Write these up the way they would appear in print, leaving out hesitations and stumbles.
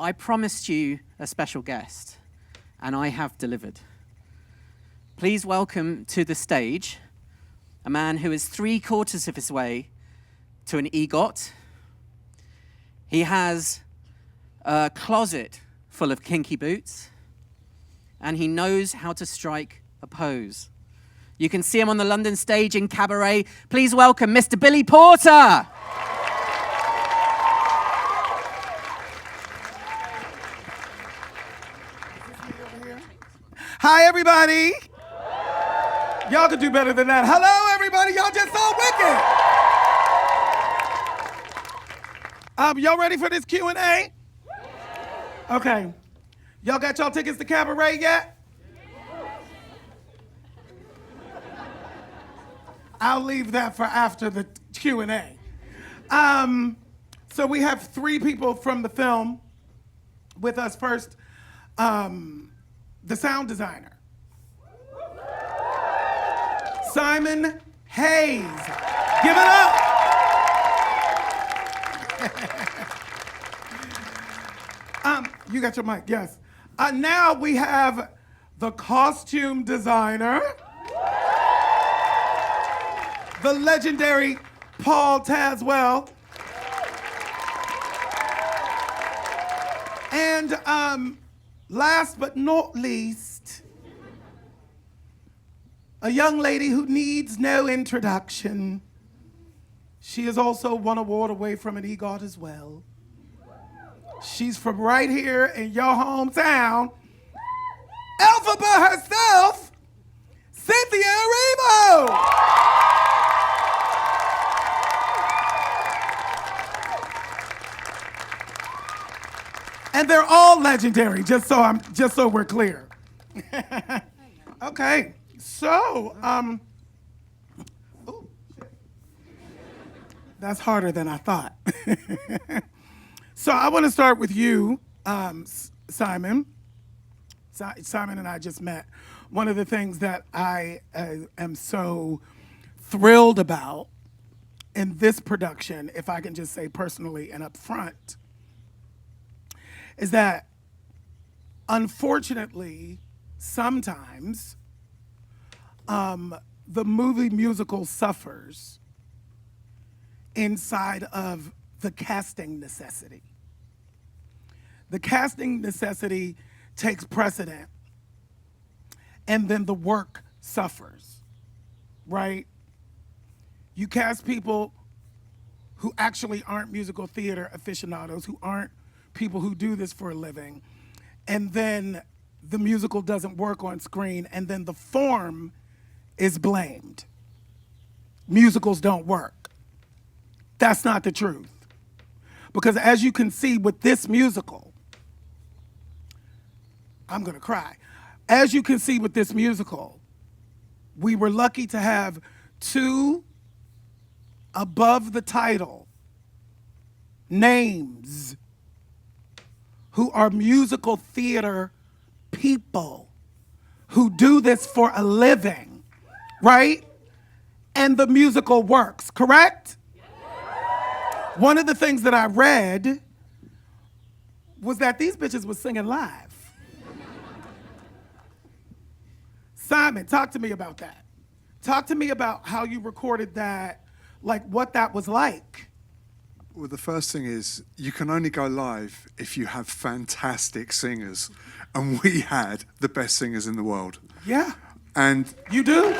I promised you a special guest, and I have delivered. Please welcome to the stage a man who is 3/4 of his way to an EGOT. He has a closet full of kinky boots, and he knows how to strike a pose. You can see him on the London stage in Cabaret. Please welcome Mr. Billy Porter. Hi, everybody. Y'all could do better than that. Hello, everybody. Y'all just so wicked. Y'all ready for this Q&A? Okay. Y'all got y'all tickets to Cabaret yet? I'll leave that for after the Q&A. So we have 3 people from the film with us. First, the sound designer, Simon Hayes. Give it up. You got your mic, yes. Now we have the costume designer, the legendary Paul Tazewell. And last but not least, a young lady who needs no introduction. She is also 1 award away from an EGOT as well. She's from right here in your hometown. Alphaba herself, Cynthia Erivo. And they're all legendary, just so we're clear. Okay, so ooh, shit. That's harder than I thought. So I want to start with you, Simon. Simon and I just met. One of the things that I am so thrilled about in this production, if I can just say personally and up front, is that unfortunately, sometimes the movie musical suffers inside of the casting necessity. The casting necessity takes precedent, and then the work suffers, right? You cast people who actually aren't musical theater aficionados, who aren't people who do this for a living, and then the musical doesn't work on screen, and then the form is blamed. Musicals don't work. That's not the truth. Because as you can see with this musical, I'm gonna cry. As you can see with this musical, we were lucky to have 2 above the title names who are musical theater people who do this for a living, right? And the musical works, correct? One of the things that I read was that these bitches was singing live. Simon, talk to me about that. Talk to me about how you recorded that, like what that was like. Well, the first thing is you can only go live if you have fantastic singers. And we had the best singers in the world. Yeah. And you do?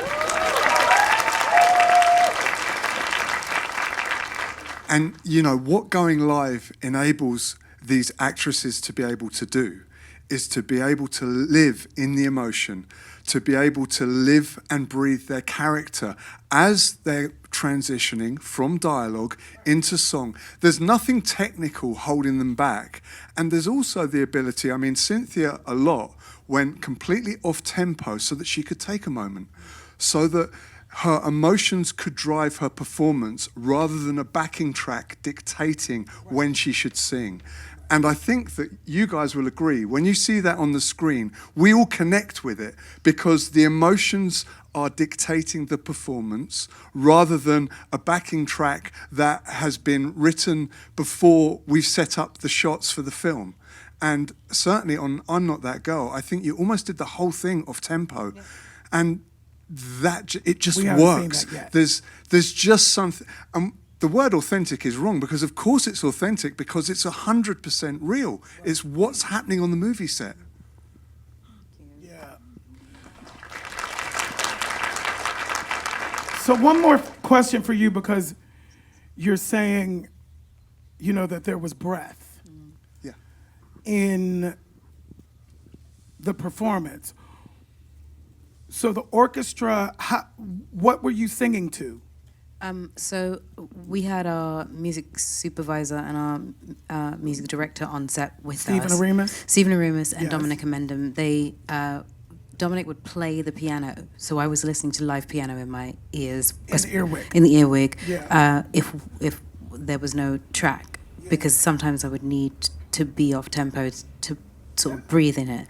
And you know, what going live enables these actresses to be able to do is to be able to live in the emotion, to be able to live and breathe their character as they're transitioning from dialogue into song. There's nothing technical holding them back. And there's also the ability, I mean, Cynthia a lot went completely off tempo so that she could take a moment, so that her emotions could drive her performance rather than a backing track dictating when she should sing. And I think that you guys will agree, when you see that on the screen, we all connect with it because the emotions are dictating the performance rather than a backing track that has been written before we've set up the shots for the film. And certainly on I'm Not That Girl, I think you almost did the whole thing off tempo. Yeah. And it just We haven't works. seen that yet. There's just something. The word authentic is wrong, because of course it's authentic, because it's 100% real. Right. It's what's happening on the movie set. Yeah. So one more question for you, because you're saying, that there was breath in the performance. So the orchestra, what were you singing to? So we had our music supervisor and our music director on set with Stephen us. Stephen Aremus and yes. Dominic Amendum. Dominic would play the piano, so I was listening to live piano in my ears. In the earwig. In the earwig. Yeah. If there was no track, because sometimes I would need to be off tempo to sort of breathe in it.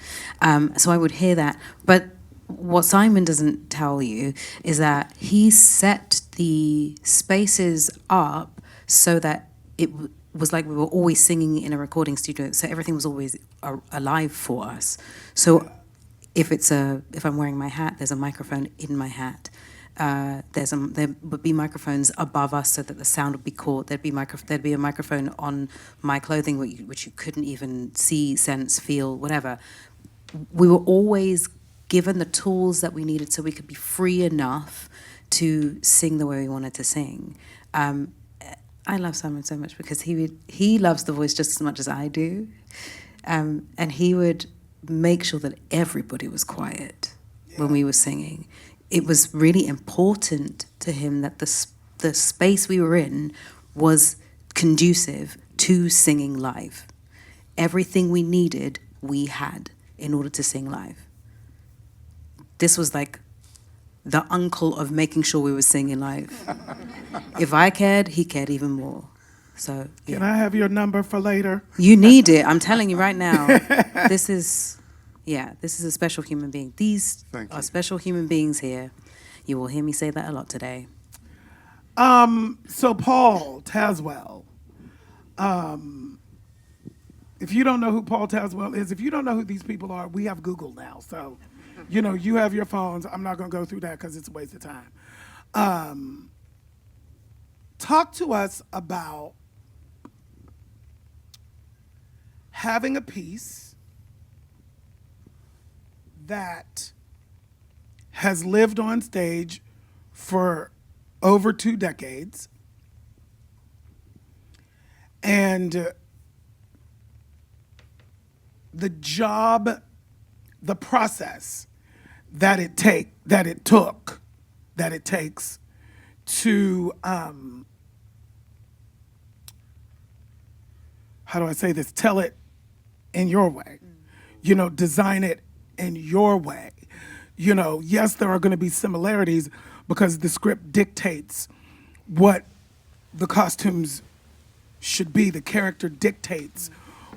So I would hear that, but what Simon doesn't tell you is that he set the spaces up so that it was like we were always singing in a recording studio, so everything was always alive for us. So if I'm wearing my hat, there's a microphone in my hat. There would be microphones above us so that the sound would be caught. There'd be a microphone on my clothing which you couldn't even see, sense, feel, whatever. We were always given the tools that we needed so we could be free enough to sing the way we wanted to sing. I love Simon so much because he loves the voice just as much as I do. And he would make sure that everybody was quiet when we were singing. It was really important to him that the space we were in was conducive to singing live. Everything we needed, we had in order to sing live. This was like the uncle of making sure we were singing live. If I cared, he cared even more. So yeah. Can I have your number for later? You need it. I'm telling you right now. This is a special human being. These are special human beings here. You will hear me say that a lot today. So Paul Tazewell, if you don't know who Paul Tazewell is, if you don't know who these people are, we have Google now. So, you have your phones. I'm not going to go through that because it's a waste of time. Talk to us about having a piece that has lived on stage for over 2 decades, and the process that it takes to how do I say this? Tell it in your way, design it in your way. Yes, there are going to be similarities because the script dictates what the costumes should be. The character dictates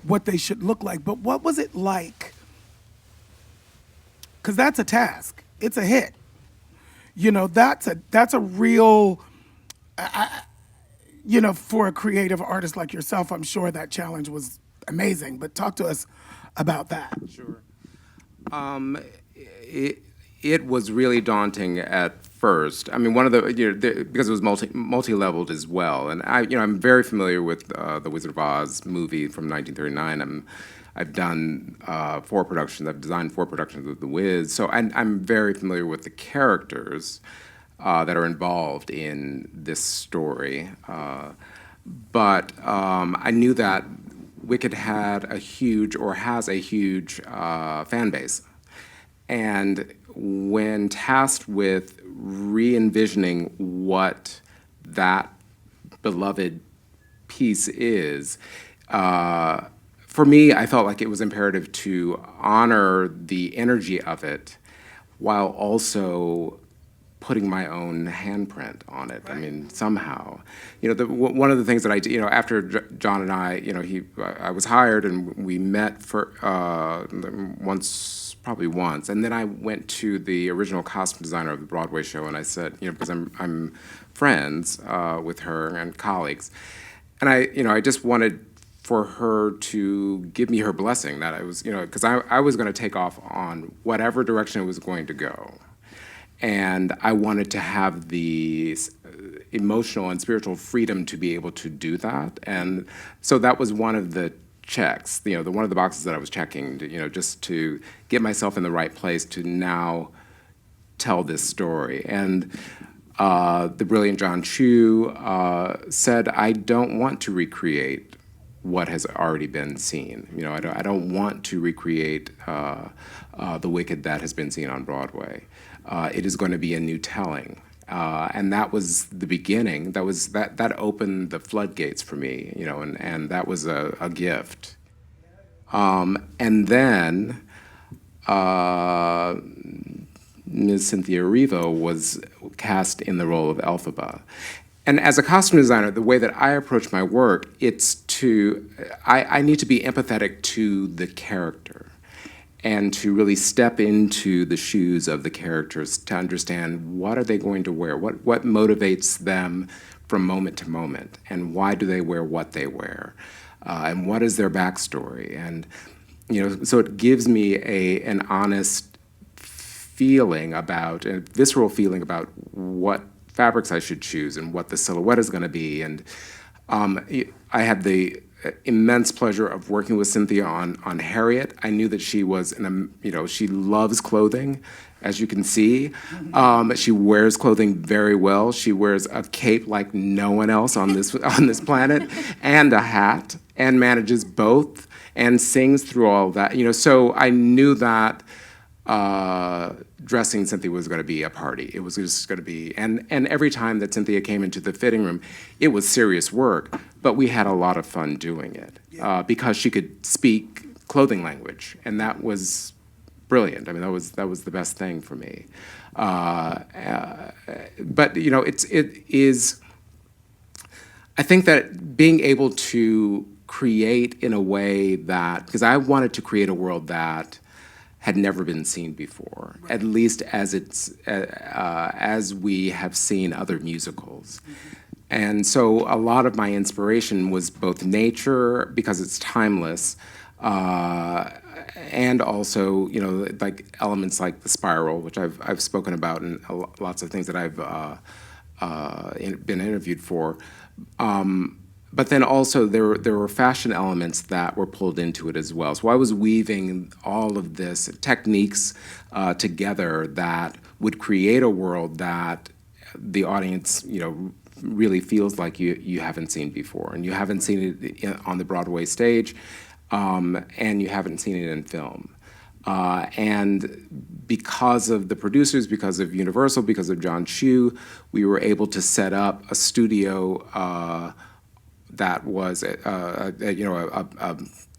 what they should look like. But what was it like? Because that's a task. It's a hit. That's a real, for a creative artist like yourself, I'm sure that challenge was amazing. But talk to us about that. Sure. It was really daunting at first. I mean, one of the because it was multi-leveled as well, and I'm very familiar with the Wizard of Oz movie from 1939. I've done 4 productions. I've designed 4 productions of The Wiz, so I'm very familiar with the characters that are involved in this story. But I knew that Wicked had a huge, or has a huge, fan base. And when tasked with re-envisioning what that beloved piece is, for me, I felt like it was imperative to honor the energy of it while also putting my own handprint on it. Right. I mean, somehow, one of the things that I did, after John and I, I was hired and we met for probably once, and then I went to the original costume designer of the Broadway show, and I said, because I'm friends with her and colleagues, and I just wanted for her to give me her blessing that I was, because I was going to take off on whatever direction it was going to go. And I wanted to have the emotional and spiritual freedom to be able to do that. And so that was one of the checks, one of the boxes that I was checking, just to get myself in the right place to now tell this story. And the brilliant John Chu said, I don't want to recreate what has already been seen. I don't want to recreate The Wicked that has been seen on Broadway. It is going to be a new telling. And that was the beginning. That opened the floodgates for me, and that was a gift. And then Ms. Cynthia Erivo was cast in the role of Elphaba. And as a costume designer, the way that I approach my work, I need to be empathetic to the character and to really step into the shoes of the characters to understand what are they going to wear, what motivates them from moment to moment, and why do they wear what they wear, and what is their backstory. And so it gives me an honest feeling about, a visceral feeling about what fabrics I should choose and what the silhouette is going to be. And I had the immense pleasure of working with Cynthia on Harriet. I knew that she was, she loves clothing, as you can see. She wears clothing very well. She wears a cape like no one else on this planet, and a hat, and manages both, and sings through all of that. So I knew that dressing Cynthia was going to be a party. It was just going to be, and every time that Cynthia came into the fitting room, it was serious work, but we had a lot of fun doing it because she could speak clothing language, and that was brilliant. I mean, that was the best thing for me. But it is. I think that being able to create in a way that, because I wanted to create a world that had never been seen before, right, at least as we have seen other musicals. And so a lot of my inspiration was both nature, because it's timeless, and also, like elements like the spiral, which I've spoken about in lots of things that I've been interviewed for. But then also there were fashion elements that were pulled into it as well. So I was weaving all of this techniques together that would create a world that the audience, really feels like you haven't seen before, and you haven't seen it on the Broadway stage, and you haven't seen it in film. And because of the producers, because of Universal, because of John Chu, we were able to set up a studio that was a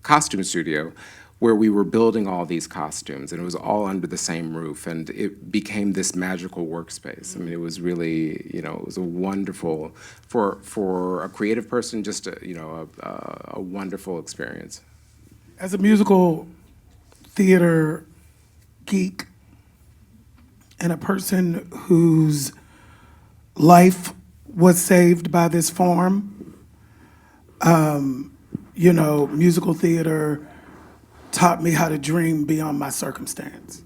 costume studio where we were building all these costumes, and it was all under the same roof, and it became this magical workspace. I mean, it was really, it was a wonderful, for a creative person, just a wonderful experience. As a musical theater geek and a person whose life was saved by this form, musical theater taught me how to dream beyond my circumstance.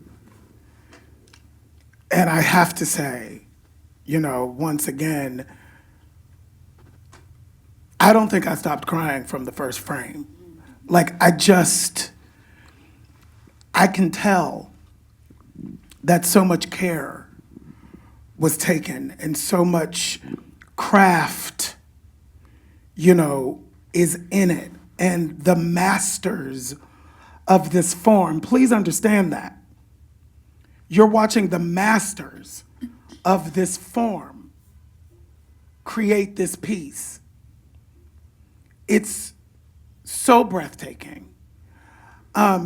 And I have to say, once again, I don't think I stopped crying from the first frame. Like, I can tell that so much care was taken and so much craft, is in it. And the masters of this form, please understand that. You're watching the masters of this form create this piece. It's so breathtaking.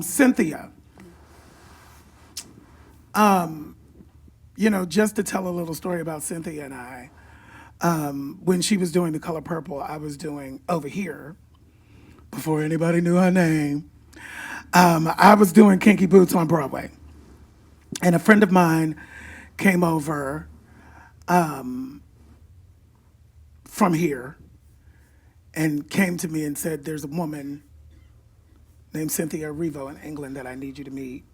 Cynthia, just to tell a little story about Cynthia and I, when she was doing The Color Purple, I was doing Over Here, before anybody knew her name. I was doing Kinky Boots on Broadway. And a friend of mine came over from here, and came to me and said, there's a woman named Cynthia Erivo in England that I need you to meet.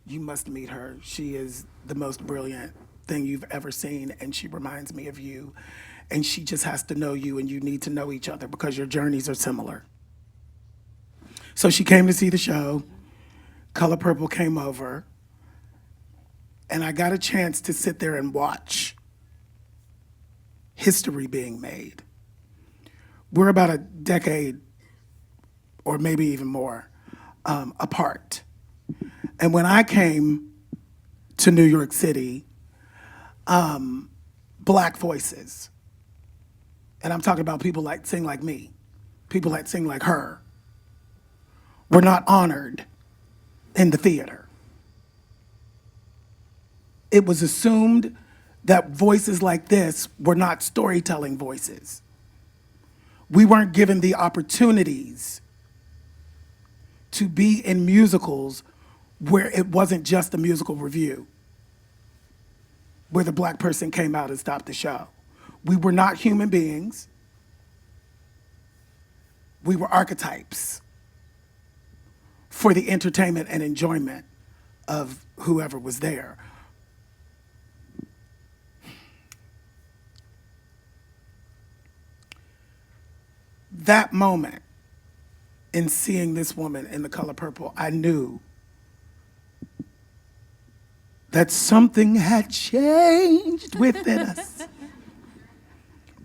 You must meet her. She is the most brilliant thing you've ever seen, and she reminds me of you. And she just has to know you, and you need to know each other because your journeys are similar. So she came to see the show. Color Purple came over, and I got a chance to sit there and watch history being made. We're about a decade, or maybe even more, apart. And when I came to New York City, Black voices, and I'm talking about people that sing like me, people that sing like her, were not honored in the theater. It was assumed that voices like this were not storytelling voices. We weren't given the opportunities to be in musicals where it wasn't just a musical review, where the Black person came out and stopped the show. We were not human beings. We were archetypes for the entertainment and enjoyment of whoever was there. That moment in seeing this woman in The Color Purple, I knew that something had changed within us.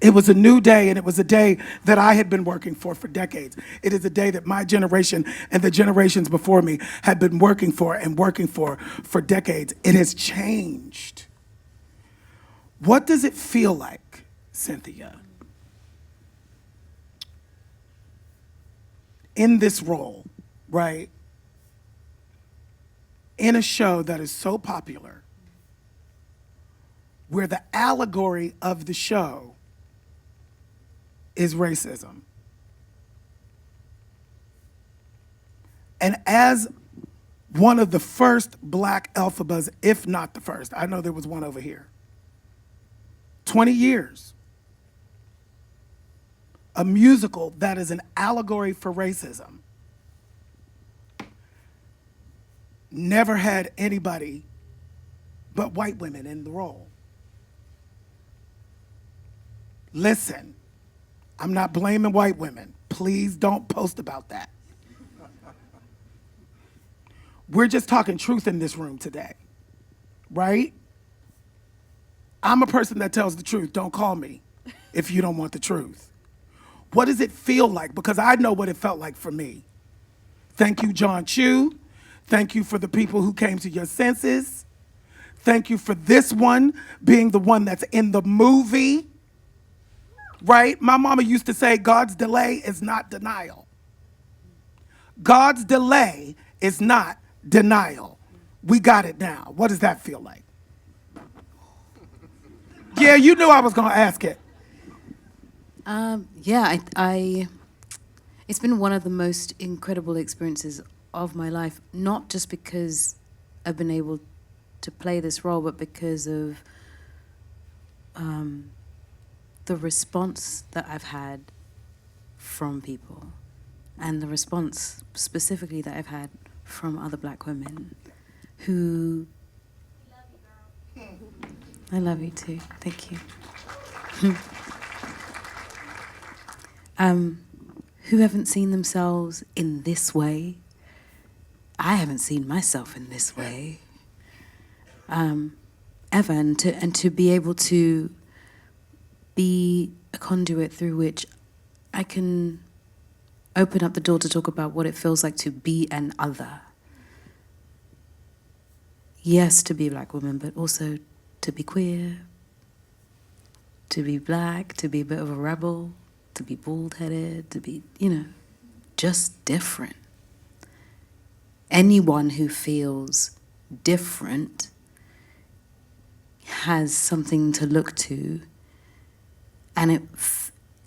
It was a new day, and it was a day that I had been working for decades. It is a day that my generation and the generations before me had been working for decades. It has changed. What does it feel like, Cynthia, in this role, right? In a show that is so popular, where the allegory of the show is racism. And as one of the first Black Elphabas, if not the first, I know there was one over here, 20 years, a musical that is an allegory for racism, never had anybody but white women in the role. Listen, I'm not blaming white women. Please don't post about that. We're just talking truth in this room today, right? I'm a person that tells the truth. Don't call me if you don't want the truth. What does it feel like? Because I know what it felt like for me. Thank you, John Chu. Thank you for the people who came to your senses. Thank you for this one being the one that's in the movie, right? My mama used to say, God's delay is not denial. God's delay is not denial. We got it now. What does that feel like? Yeah, you knew I was going to ask it. It's been one of the most incredible experiences of my life, not just because I've been able to play this role, but because of the response that I've had from people, and the response specifically that I've had from other Black women who... I love you too. Thank you. Who haven't seen themselves in this way. I haven't seen myself in this way ever, and to be able to be a conduit through which I can open up the door to talk about what it feels like to be an other. Yes, to be a Black woman, but also to be queer, to be Black, to be a bit of a rebel, to be bald-headed, to be, just different. Anyone who feels different has something to look to, and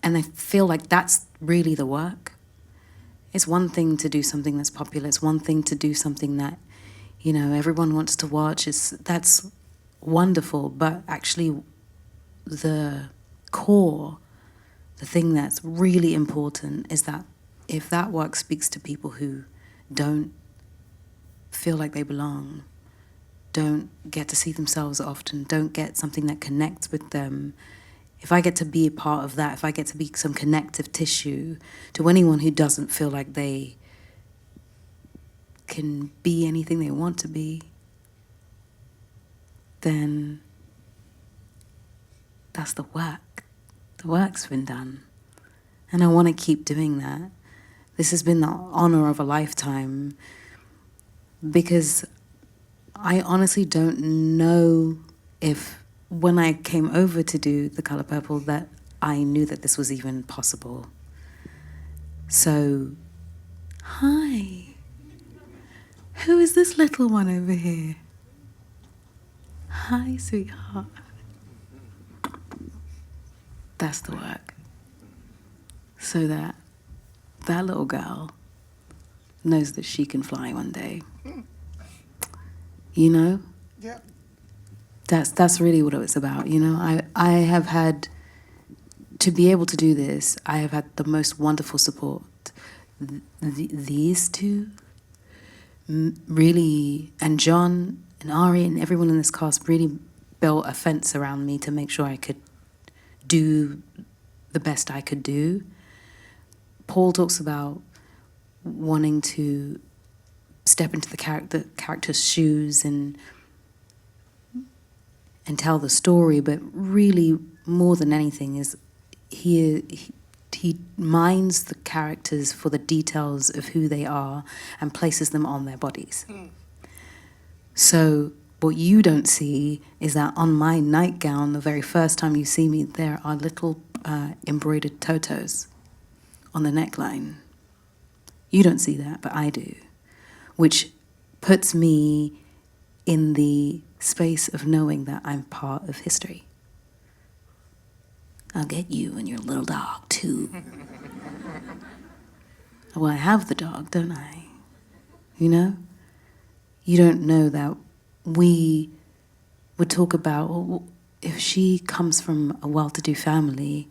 I feel like that's really the work. It's one thing to do something that's popular. It's one thing to do something that, everyone wants to watch. That's wonderful, but actually the core the thing that's really important is that if that work speaks to people who don't feel like they belong, don't get to see themselves often, don't get something that connects with them, if I get to be a part of that, if I get to be some connective tissue to anyone who doesn't feel like they can be anything they want to be, then that's the work. The work's been done. And I want to keep doing that. This has been the honor of a lifetime, because I honestly don't know if when I came over to do The Color Purple that I knew that this was even possible. So, hi. Who is this little one over here? Hi, sweetheart. That's the work. So that little girl knows that she can fly one day. You know? Yeah. That's really what it was about, you know? I have had, to be able to do this, I have had the most wonderful support. These two, really, and John and Ari and everyone in this cast really built a fence around me to make sure I could do the best I could do. Paul talks about wanting to step into the character's shoes and tell the story, but really more than anything is he mines the characters for the details of who they are and places them on their bodies. So what you don't see is that on my nightgown, the very first time you see me, there are little embroidered totos on the neckline. You don't see that, but I do, which puts me in the space of knowing that I'm part of history. I'll get you and your little dog, too. Well, I have the dog, don't I? You know? You don't know that we would talk about, well, if she comes from a well-to-do family,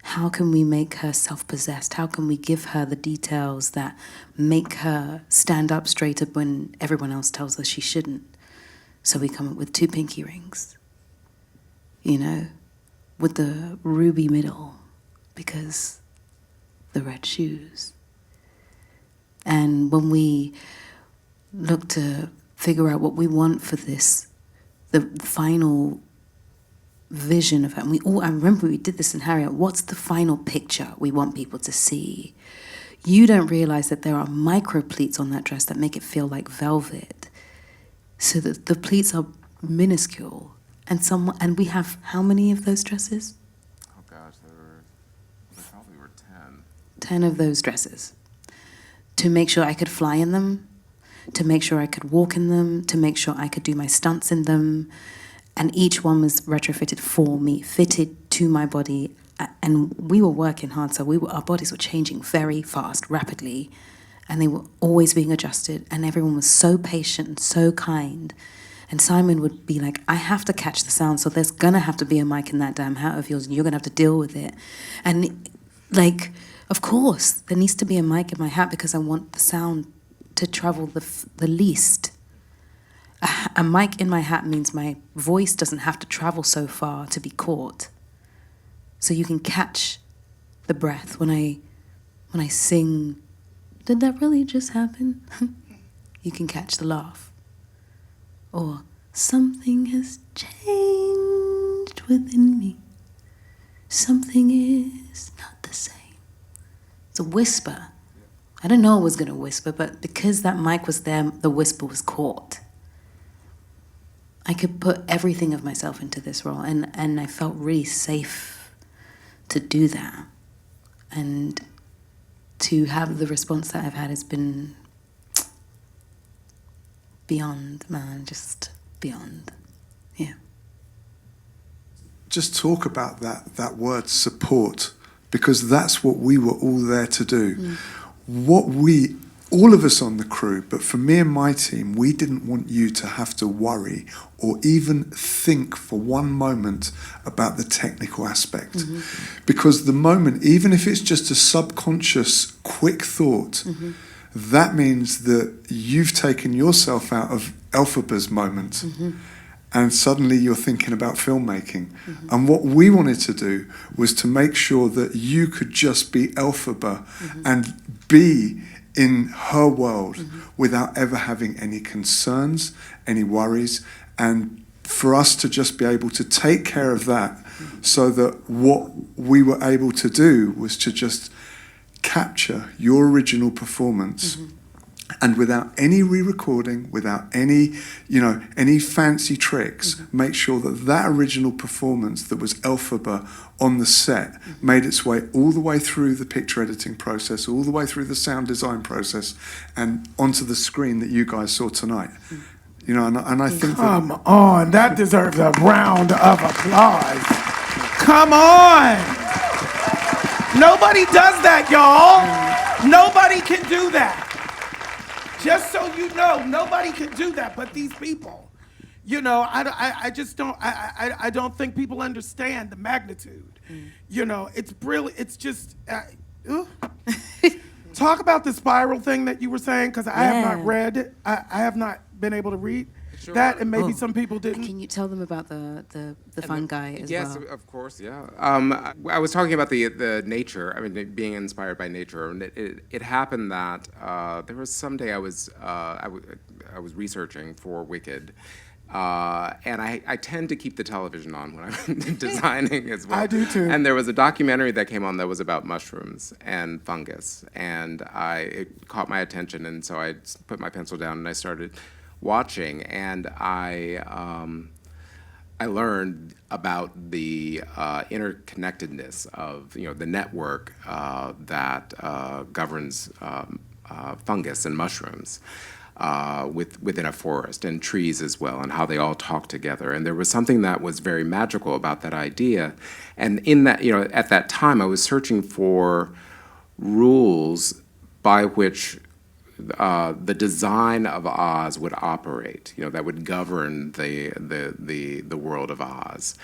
how can we make her self-possessed? How can we give her the details that make her stand up straighter when everyone else tells her she shouldn't? So we come up with 2 pinky rings, you know, with the ruby middle, because the red shoes. And when we look to figure out what we want for this, the final vision of it, and I remember we did this in Harriet, what's the final picture we want people to see? You don't realize that there are micro pleats on that dress that make it feel like velvet, so that the pleats are minuscule. And we have how many of those dresses? Oh gosh, there probably were 10. 10 of those dresses. To make sure I could fly in them, to make sure I could walk in them, to make sure I could do my stunts in them. And each one was retrofitted for me, fitted to my body. And we were working hard, so our bodies were changing very fast, rapidly. And they were always being adjusted. And everyone was so patient and so kind. And Simon would be like, I have to catch the sound, so there's going to have to be a mic in that damn hat of yours, and you're going to have to deal with it. And, like, of course, there needs to be a mic in my hat because I want the sound to travel the least. A mic in my hat means my voice doesn't have to travel so far to be caught. So you can catch the breath when I sing, did that really just happen? You can catch the laugh. Or, something has changed within me. Something is not the same. It's a whisper. I didn't know it was going to whisper, but because that mic was there, the whisper was caught. I could put everything of myself into this role, and I felt really safe to do that. And to have the response that I've had has been beyond, man, just beyond. Yeah. Just talk about that word support, because that's what we were all there to do. What we all of us on the crew, but for me and my team, we didn't want you to have to worry or even think for one moment about the technical aspect. Because the moment, even if it's just a subconscious, quick thought, that means that you've taken yourself out of Elphaba's moment. And suddenly you're thinking about filmmaking. And what we wanted to do was to make sure that you could just be Elphaba and be in her world without ever having any concerns, any worries, and for us to just be able to take care of that, so that what we were able to do was to just capture your original performance. And without any re-recording, without any, any fancy tricks, make sure that that original performance that was Elphaba on the set made its way all the way through the picture editing process, all the way through the sound design process, and onto the screen that you guys saw tonight. And I think Come on, that deserves a round of applause. Come on. Nobody does that, y'all. Nobody can do that. Just so you know, nobody can do that but these people. I just don't, I don't think people understand the magnitude. It's brilliant. It's just, talk about the spiral thing that you were saying, because I have not read it. I have not been able to read that, and maybe some people didn't. Can you tell them about the fungi as yes, well? Yes, of course, yeah. I was talking about the nature, being inspired by nature. And it happened that there was someday I was researching for Wicked, and I tend to keep the television on when I'm designing as well. I do too. And there was a documentary that came on that was about mushrooms and fungus, and it caught my attention, and so I put my pencil down and I started watching, and I learned about the interconnectedness of the network that governs fungus and mushrooms within a forest, and trees as well, and how they all talk together. And there was something that was very magical about that idea. And in that, at that time, I was searching for rules by which the design of Oz would operate, that would govern the world of Oz.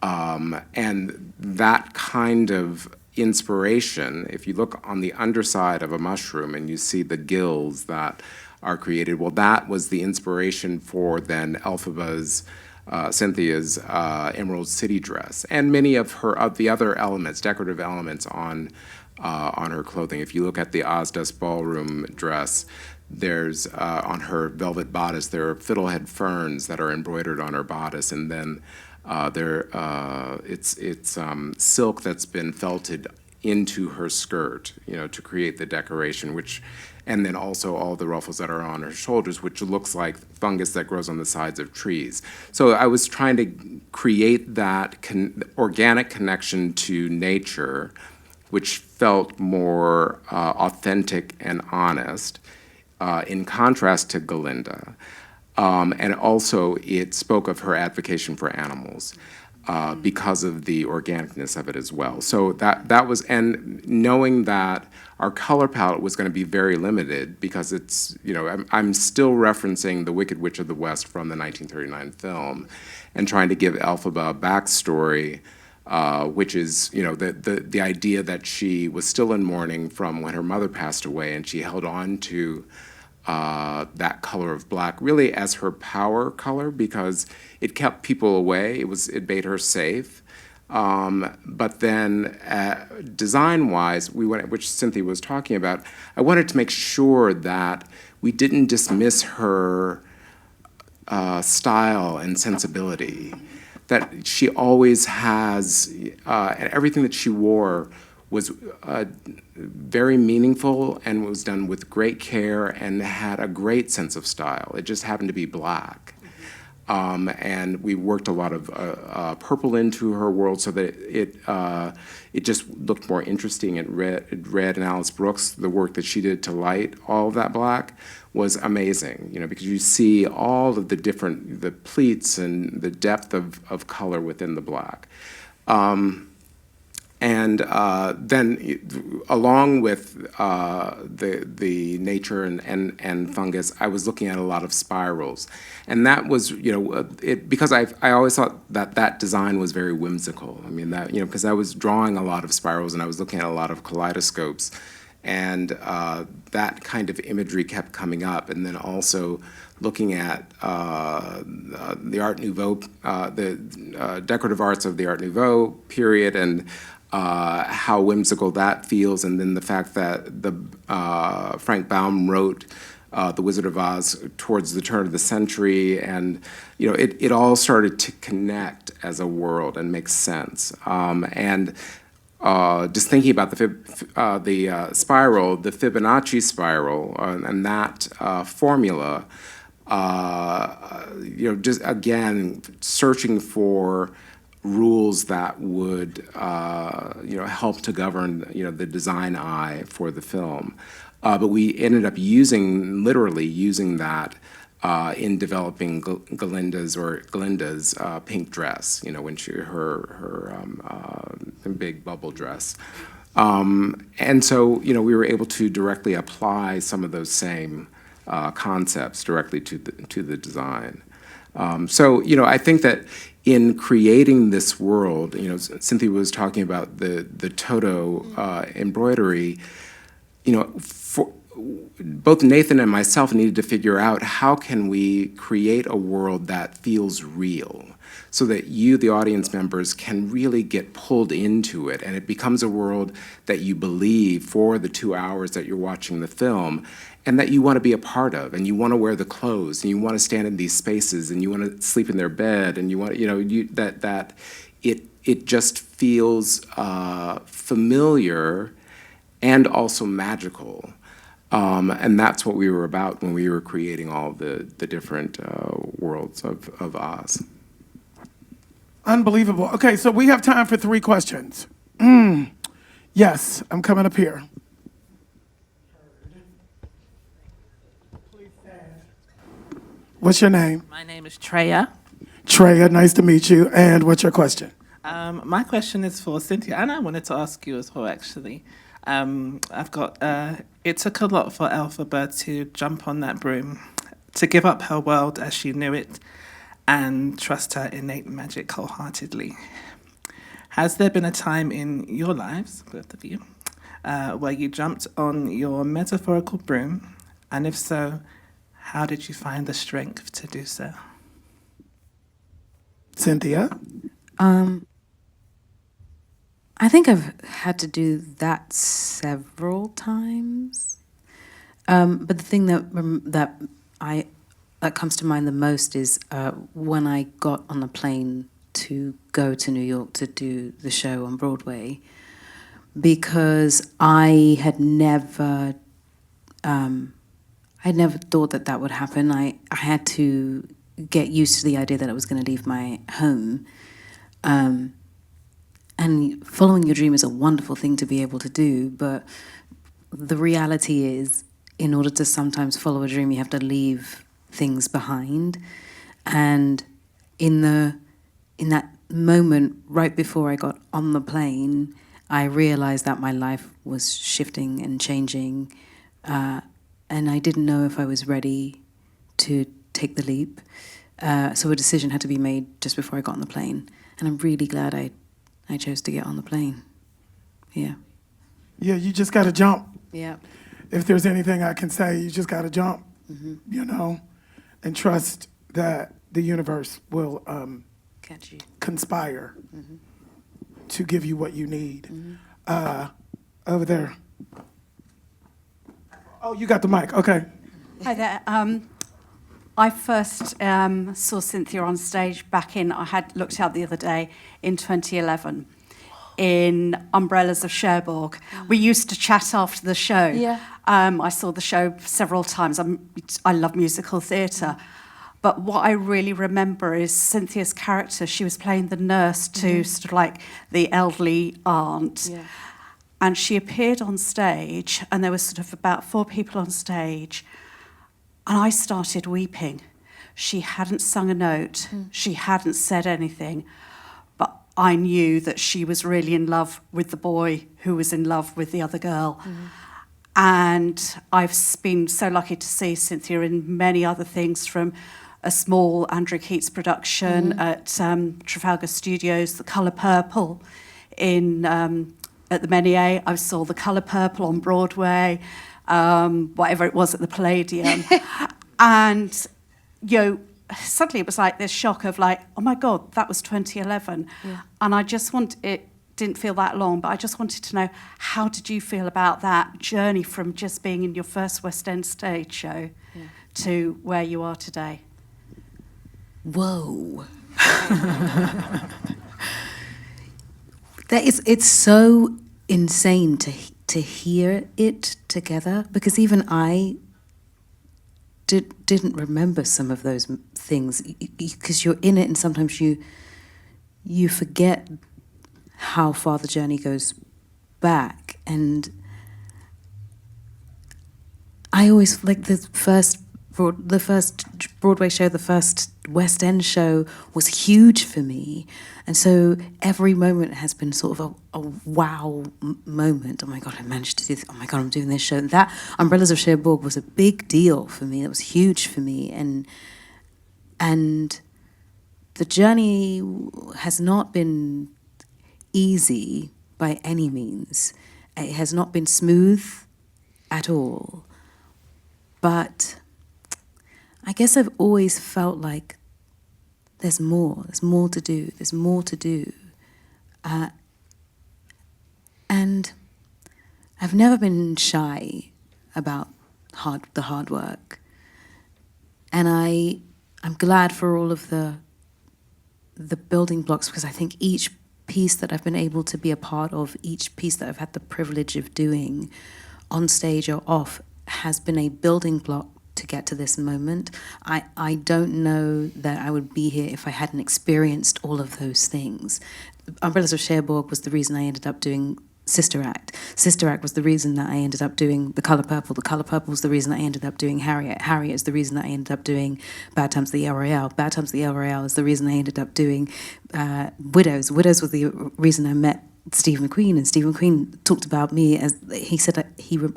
And that kind of inspiration, if you look on the underside of a mushroom and you see the gills that are created, well, that was the inspiration for then Elphaba's, Cynthia's Emerald City dress, and many of the other elements, decorative elements on her clothing. If you look at the Ozdust Ballroom dress, there's on her velvet bodice, there are fiddlehead ferns that are embroidered on her bodice, and then it's silk that's been felted into her skirt, to create the decoration, and then also all the ruffles that are on her shoulders, which looks like fungus that grows on the sides of trees. So I was trying to create that organic connection to nature, which felt more authentic and honest, in contrast to Galinda. And also it spoke of her advocacy for animals because of the organicness of it as well. So that was, and knowing that our color palette was going to be very limited, because it's, I'm still referencing The Wicked Witch of the West from the 1939 film, and trying to give Elphaba a backstory, which is, the idea that she was still in mourning from when her mother passed away, and she held on to that color of black really as her power color, because it kept people away. It made her safe. But then design-wise, which Cynthia was talking about, I wanted to make sure that we didn't dismiss her style and sensibility, that she always has, and everything that she wore was very meaningful and was done with great care and had a great sense of style. It just happened to be black. And we worked a lot of purple into her world so that it just looked more interesting. And Red and Alice Brooks, the work that she did to light all of that black was amazing, because you see all of the pleats and the depth of color within the black. And then, along with the nature and fungus, I was looking at a lot of spirals, and that was, because I always thought that design was very whimsical. I mean, that, because I was drawing a lot of spirals and I was looking at a lot of kaleidoscopes, and that kind of imagery kept coming up, and then also looking at the Art Nouveau, the decorative arts of the Art Nouveau period, and how whimsical that feels, and then the fact that the Frank Baum wrote The Wizard of Oz towards the turn of the century, and it all started to connect as a world and make sense. And just thinking about the spiral, the Fibonacci spiral, and that formula, just again searching for rules that would help to govern the design eye for the film, but we ended up literally using that in developing Glinda's pink dress, when her big bubble dress, and so we were able to directly apply some of those same concepts directly to the design. So I think that in creating this world, Cynthia was talking about the Toto embroidery. For both Nathan and myself needed to figure out how can we create a world that feels real, so that you, the audience members, can really get pulled into it, and it becomes a world that you believe for the 2 hours that you're watching the film, and that you want to be a part of, and you want to wear the clothes, and you want to stand in these spaces, and you want to sleep in their bed, and you want, that it just feels familiar and also magical. And that's what we were about when we were creating all the different worlds of Oz. Unbelievable. Okay, so we have time for 3 questions. Yes, I'm coming up here. What's your name? My name is Treya. Treya, nice to meet you. And what's your question? My question is for Cynthia, and I wanted to ask you as well, actually. I've got, it took a lot for Elphaba to jump on that broom, to give up her world as she knew it, and trust her innate magic wholeheartedly. Has there been a time in your lives, both of you, where you jumped on your metaphorical broom, and if so, how did you find the strength to do so? Cynthia? I think I've had to do that several times. But the thing that comes to mind the most is when I got on the plane to go to New York to do the show on Broadway, because I had never thought that would happen. I had to get used to the idea that I was going to leave my home. And following your dream is a wonderful thing to be able to do, but the reality is, in order to sometimes follow a dream, you have to leave things behind. And in that moment, right before I got on the plane, I realized that my life was shifting and changing, and I didn't know if I was ready to take the leap. So a decision had to be made just before I got on the plane, and I'm really glad I chose to get on the plane. Yeah. Yeah, you just got to jump. Yeah. If there's anything I can say, you just got to jump, and trust that the universe will Catch you. Conspire to give you what you need. Over there. Oh, you got the mic. Okay. Hi there. I first saw Cynthia on stage I had looked out the other day in 2011 in Umbrellas of Cherbourg. We used to chat after the show. Yeah. I saw the show several times. I love musical theatre. But what I really remember is Cynthia's character. She was playing the nurse to sort of like the elderly aunt. Yeah. And she appeared on stage, and there was sort of about 4 people on stage. And I started weeping. She hadn't sung a note. She hadn't said anything. But I knew that she was really in love with the boy who was in love with the other girl. And I've been so lucky to see Cynthia in many other things, from a small Andrew Keats production at Trafalgar Studios, The Colour Purple at the Menier. I saw The Colour Purple on Broadway, whatever it was at the Palladium. And, suddenly it was like this shock of like, oh my God, that was 2011. And I just it didn't feel that long, but I just wanted to know, how did you feel about that journey from just being in your first West End stage show to where you are today? Whoa. It's so insane to hear it together, because even I didn't remember some of those things, because you're in it and sometimes you forget how far the journey goes back. And I always, like, the first Broadway show, the first West End show was huge for me. And so every moment has been sort of a wow moment. Oh my God, I managed to do this. Oh my God, I'm doing this show. And that Umbrellas of Cherbourg was a big deal for me. It was huge for me. And the journey has not been easy by any means. It has not been smooth at all. But I guess I've always felt like there's more to do. And I've never been shy about the hard work. And I'm glad for all of the building blocks, because I think each piece that I've been able to be a part of, each piece that I've had the privilege of doing on stage or off, has been a building block to get to this moment. I don't know that I would be here if I hadn't experienced all of those things. Umbrellas of Cherbourg was the reason I ended up doing Sister Act. Sister Act was the reason that I ended up doing The Colour Purple. The Colour Purple was the reason I ended up doing Harriet. Harriet is the reason that I ended up doing Bad Times at the El Royale. Bad Times at the El Royale is the reason I ended up doing Widows. Widows was the reason I met Steve McQueen, and Steve McQueen talked about me as, he said that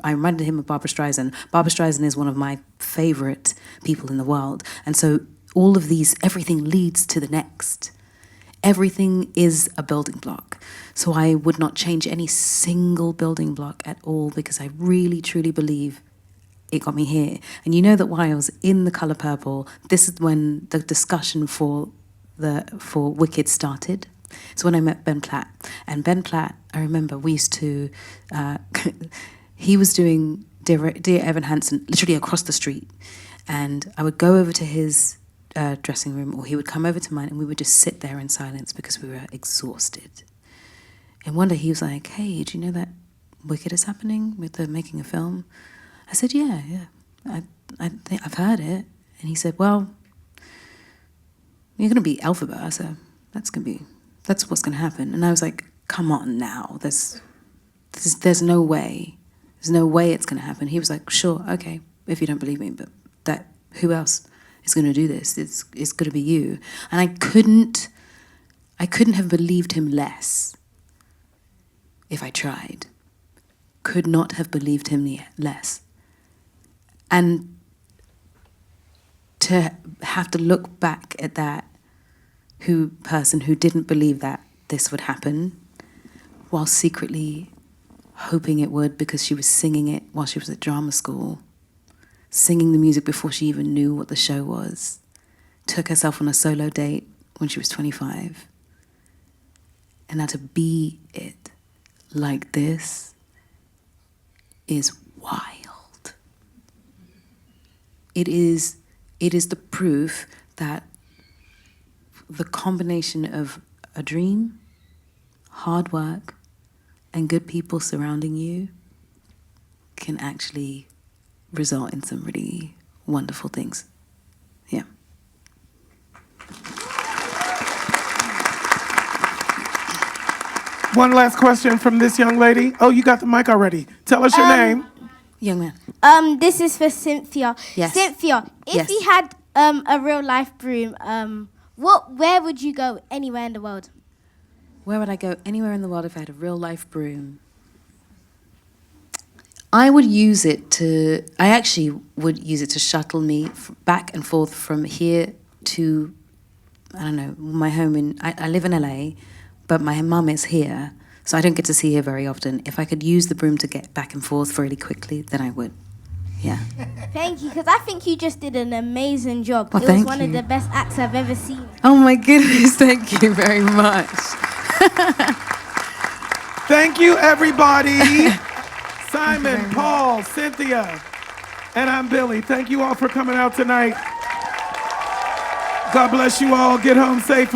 I reminded him of Barbra Streisand. Barbra Streisand is one of my favorite people in the world. And so all of these, everything leads to the next. Everything is a building block. So I would not change any single building block at all, because I really, truly believe it got me here. And you know that while I was in The Colour Purple, this is when the discussion for Wicked started. It's when I met Ben Platt. And Ben Platt, I remember we used to, he was doing Dear Evan Hansen literally across the street. And I would go over to his dressing room, or he would come over to mine, and we would just sit there in silence because we were exhausted. And one day he was like, hey, do you know that Wicked is happening with the making a film? I said, yeah. I think I've heard it. And he said, well, you're going to be Elphaba, so that's what's going to happen. And I was like, come on now. There's no way. There's no way it's going to happen. He was like, sure, okay, if you don't believe me, but who else is going to do this? It's going to be you. And I couldn't have believed him less if I tried. Could not have believed him less. And to have to look back at that person who didn't believe that this would happen, while secretly hoping it would, because she was singing it while she was at drama school, singing the music before she even knew what the show was, took herself on a solo date when she was 25, and now to be it like this is wild. It is the proof that the combination of a dream, hard work, and good people surrounding you can actually result in some really wonderful things. Yeah. One last question from this young lady. Oh, you got the mic already. Tell us your name. Young man. This is for Cynthia. Yes. Cynthia, if Yes. you had a real life broom, where would you go anywhere in the world? Where would I go? Anywhere in the world if I had a real life broom. I would use it to, I actually would use it to shuttle me back and forth from here to, I don't know, my home in, I live in LA, but my mum is here, so I don't get to see her very often. If I could use the broom to get back and forth really quickly, then I would. Yeah. Thank you, because I think you just did an amazing job. Well, it was thank one you. of the best acts I've ever seen. Oh my goodness, thank you very much. Thank you, everybody. Simon, Paul, Cynthia, and I'm Billy. Thank you all for coming out tonight. God bless you all. Get home safe.